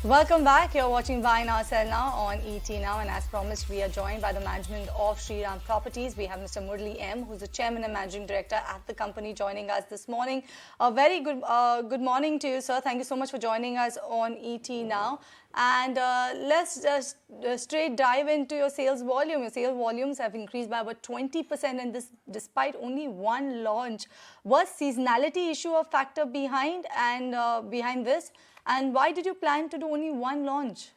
Welcome back. You're watching Buy Now Sell Now on ET Now, and as promised, we are joined by the management of Shriram Properties. We have Mr. Murli M, who's the chairman and managing director at the company, joining us this morning. A very good morning to you, sir. Thank you so much for joining us on ET Now. And let's just straight dive into your sales volume. Your sales volumes have increased by about 20%, and this despite only one launch. Was seasonality issue a factor behind behind this? And why did you plan to do only one launch?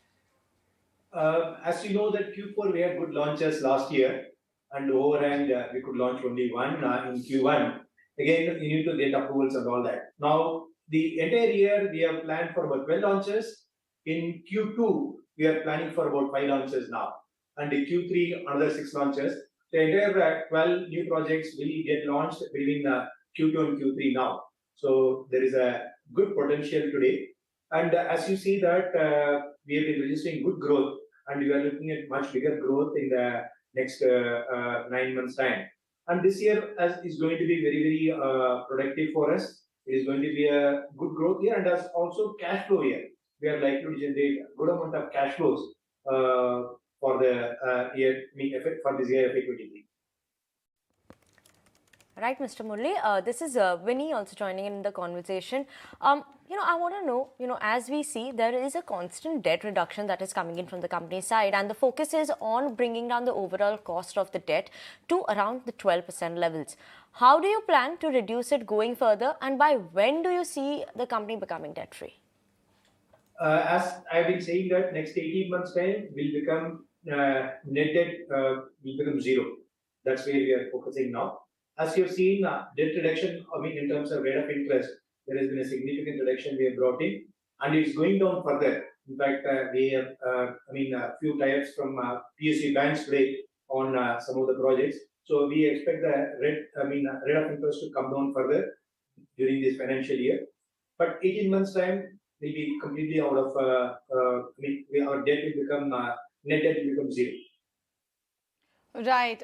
As you know that Q4 we had good launches last year, and overhand we could launch only one in Q1. Again, you need to get approvals and all that. Now, the entire year we have planned for about 12 launches. In Q2, we are planning for about 5 launches now. And in Q3, another 6 launches. The entire 12 new projects will get launched between Q2 and Q3 now. So there is a good potential today. And as you see that we have been registering good growth, and we are looking at much bigger growth in the next 9 months' time. And this year is going to be very, very productive for us. It is going to be a good growth year, and as also cash flow year. We are likely to generate a good amount of cash flows for the year, for this year FY23. Right, Mr. Murli. This is Winnie also joining in the conversation. I want to know, as we see, there is a constant debt reduction that is coming in from the company side, and the focus is on bringing down the overall cost of the debt to around the 12% levels. How do you plan to reduce it going further, and by when do you see the company becoming debt-free? As I've been saying that next 18 months' time will become net debt will become zero. That's where we are focusing now. As you've seen, debt reduction, in terms of rate of interest, there has been a significant reduction we have brought in, and it's going down further. In fact, we have, a few tie-ups from PSU banks today on some of the projects. So we expect the rate of interest to come down further during this financial year. But 18 months' time will be completely out of, our debt will become, net debt will become zero. Right.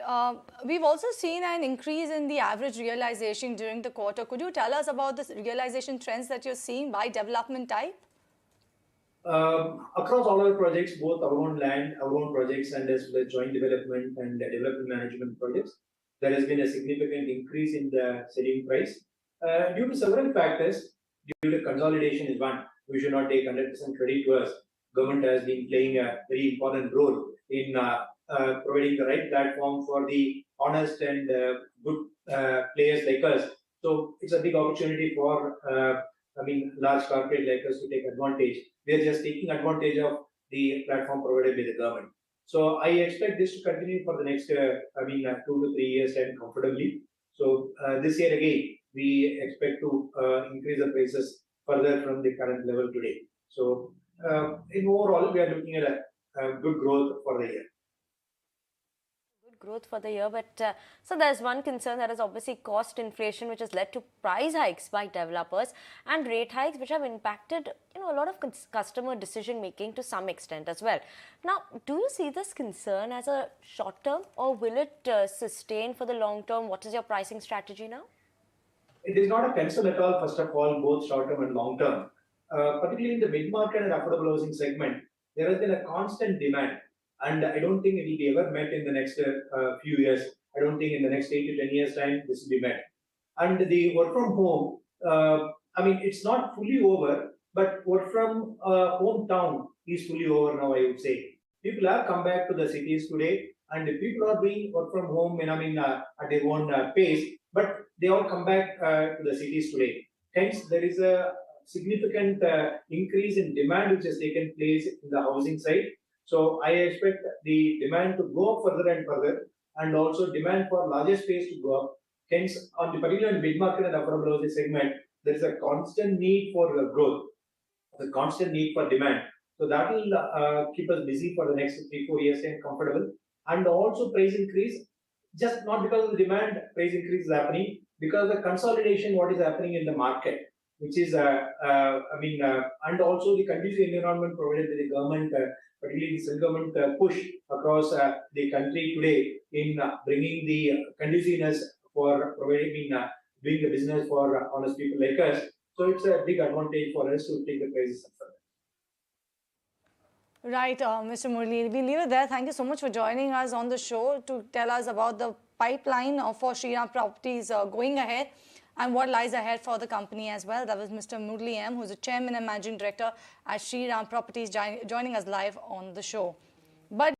We've also seen an increase in the average realization during the quarter. Could you tell us about the realization trends that you're seeing by development type? Across all our projects, both our own land, our own projects, and as well as joint development and development management projects, there has been a significant increase in the selling price due to several factors. Due to consolidation is one. We should not take 100% credit to us. Government has been playing a very important role in providing the right platform for the honest and good players like us. So it's a big opportunity for large corporate like us to take advantage. We are just taking advantage of the platform provided by the government. So I expect this to continue for the next 2 to 3 years and comfortably. So this year again, we expect to increase the prices further from the current level today. So in overall, we are looking at a good growth for the year. Growth for the year, but so there's one concern, that is obviously cost inflation, which has led to price hikes by developers and rate hikes, which have impacted a lot of customer decision making to some extent as well. Now, do you see this concern as a short term, or will it sustain for the long term? What is your pricing strategy now? It is not a concern at all. First of all, both short term and long term, particularly in the mid market and affordable housing segment, there has been a constant demand. And I don't think it will be ever met in the next few years. I don't think in the next 8 to 10 years' time this will be met. And the work from home, it's not fully over, but work from hometown is fully over now, I would say. People have come back to the cities today, and people are doing work from home at their own pace, but they all come back to the cities today. Hence, there is a significant increase in demand which has taken place in the housing side. So I expect the demand to go up further and further, and also demand for larger space to go up. Hence, on the particular mid-market and affordable housing segment, there is a constant need for growth, a constant need for demand. So that will keep us busy for the next 3-4 years and comfortable. And also price increase, just not because of the demand, price increase is happening, because of the consolidation what is happening in the market, which is, and also the conducive environment provided by the government, particularly the central government push across the country today in bringing the conduciveness for providing, doing the business for honest people like us. So it's a big advantage for us to take the prices up further. Right, Mr. Murli, we leave it there. Thank you so much for joining us on the show to tell us about the pipeline for Shriram Properties going ahead and what lies ahead for the company as well. That was Mr. Murli M, who's the Chairman and Managing Director at Shriram Properties, joining us live on the show. But